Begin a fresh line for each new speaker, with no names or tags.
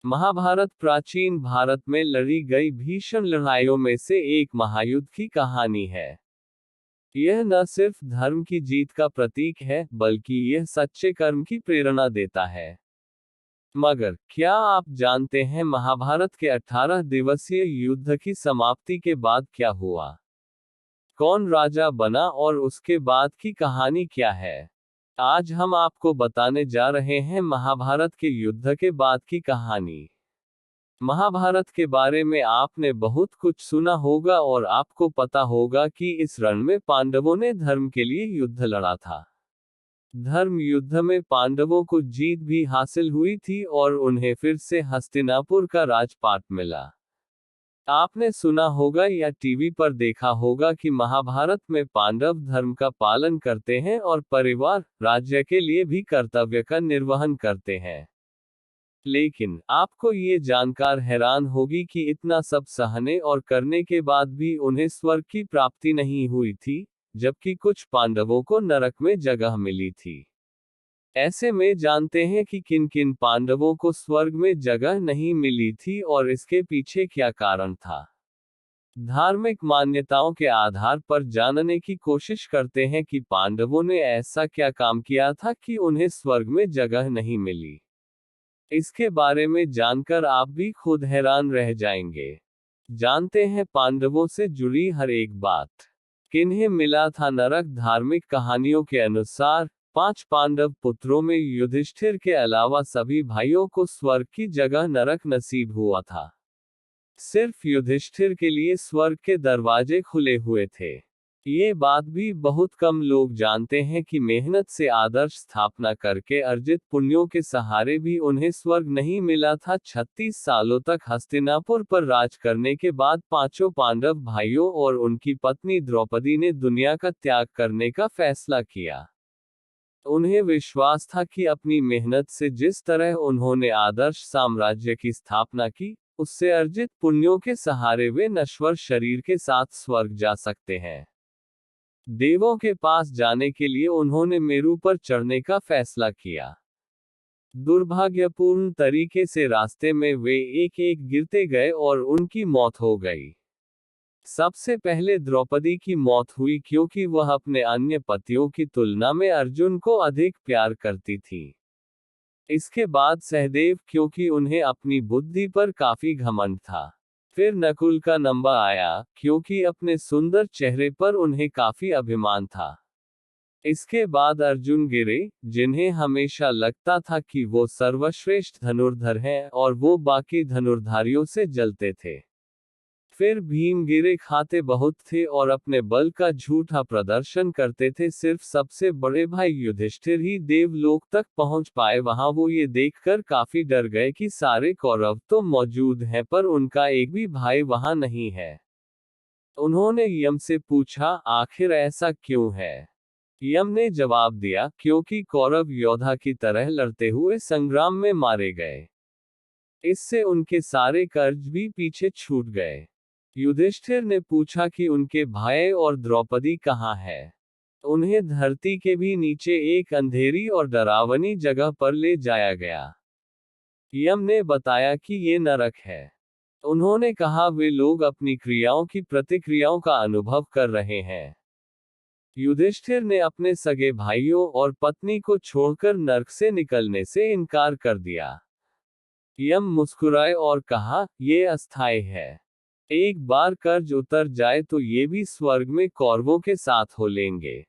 महाभारत प्राचीन भारत में लड़ी गई भीषण लड़ाइयों में से एक महायुद्ध की कहानी है। यह न सिर्फ धर्म की जीत का प्रतीक है, बल्कि यह सच्चे कर्म की प्रेरणा देता है। मगर क्या आप जानते हैं महाभारत के 18 दिवसीय युद्ध की समाप्ति के बाद क्या हुआ? कौन राजा बना और उसके बाद की कहानी क्या है? आज हम आपको बताने जा रहे हैं महाभारत के युद्ध के बाद की कहानी। महाभारत के बारे में आपने बहुत कुछ सुना होगा और आपको पता होगा कि इस रण में पांडवों ने धर्म के लिए युद्ध लड़ा था। धर्म युद्ध में पांडवों को जीत भी हासिल हुई थी और उन्हें फिर से हस्तिनापुर का राजपाट मिला। आपने सुना होगा या टीवी पर देखा होगा कि महाभारत में पांडव धर्म का पालन करते हैं और परिवार, राज्य के लिए भी कर्तव्य का निर्वहन करते हैं। लेकिन आपको ये जानकर हैरान होगी कि इतना सब सहने और करने के बाद भी उन्हें स्वर्ग की प्राप्ति नहीं हुई थी, जबकि कुछ पांडवों को नरक में जगह मिली थी। ऐसे में जानते हैं कि किन किन पांडवों को स्वर्ग में जगह नहीं मिली थी और इसके पीछे क्या कारण था। धार्मिक मान्यताओं के आधार पर जानने की कोशिश करते हैं कि पांडवों ने ऐसा क्या काम किया था कि उन्हें स्वर्ग में जगह नहीं मिली। इसके बारे में जानकर आप भी खुद हैरान रह जाएंगे। जानते हैं पांडवों से जुड़ी हर एक बात। किन्हें मिला था नरक? धार्मिक कहानियों के अनुसार 5 पांडव पुत्रों में युधिष्ठिर के अलावा सभी भाइयों को स्वर्ग की जगह नरक नसीब हुआ था। सिर्फ युधिष्ठिर के लिए स्वर्ग के दरवाजे खुले हुए थे। ये बात भी बहुत कम लोग जानते हैं कि मेहनत से आदर्श स्थापना करके अर्जित पुण्यों के सहारे भी उन्हें स्वर्ग नहीं मिला था। 36 सालों तक हस्तिनापुर पर राज करने के बाद पांचों पांडव भाइयों और उनकी पत्नी द्रौपदी ने दुनिया का त्याग करने का फैसला किया। उन्हें विश्वास था कि अपनी मेहनत से जिस तरह उन्होंने आदर्श साम्राज्य की स्थापना की, उससे अर्जित पुण्यों के सहारे वे नश्वर शरीर के साथ स्वर्ग जा सकते हैं। देवों के पास जाने के लिए उन्होंने मेरु पर चढ़ने का फैसला किया। दुर्भाग्यपूर्ण तरीके से रास्ते में वे एक एक गिरते गए और उनकी मौत हो गई। सबसे पहले द्रौपदी की मौत हुई क्योंकि वह अपने अन्य पतियों की तुलना में अर्जुन को अधिक प्यार करती थी। इसके बाद सहदेव, क्योंकि उन्हें अपनी बुद्धि पर काफी घमंड था। फिर नकुल का नंबर आया, क्योंकि अपने सुंदर चेहरे पर उन्हें काफी अभिमान था। इसके बाद अर्जुन गिरे, जिन्हें हमेशा लगता था कि वो सर्वश्रेष्ठ धनुर्धर हैं और वो बाकी धनुर्धारियों से जलते थे। फिर भीम गिरे, खाते बहुत थे और अपने बल का झूठा प्रदर्शन करते थे। सिर्फ सबसे बड़े भाई युधिष्ठिर ही देवलोक तक पहुंच पाए। वहां वो ये देखकर काफी डर गए कि सारे कौरव तो मौजूद हैं पर उनका एक भी भाई वहां नहीं है। उन्होंने यम से पूछा, आखिर ऐसा क्यों है? यम ने जवाब दिया, क्योंकि कौरव योद्धा की तरह लड़ते हुए संग्राम में मारे गए। इससे उनके सारे कर्ज भी पीछे छूट गए। युधिष्ठिर ने पूछा कि उनके भाई और द्रौपदी कहाँ है। उन्हें धरती के भी नीचे एक अंधेरी और डरावनी जगह पर ले जाया गया। यम ने बताया कि ये नरक है। उन्होंने कहा वे लोग अपनी क्रियाओं की प्रतिक्रियाओं का अनुभव कर रहे हैं। युधिष्ठिर ने अपने सगे भाइयों और पत्नी को छोड़कर नरक से निकलने से इनकार कर दिया। यम मुस्कुराए और कहा, ये अस्थायी है। एक बार कर्ज उतर जाए तो ये भी स्वर्ग में कौरवों के साथ हो लेंगे।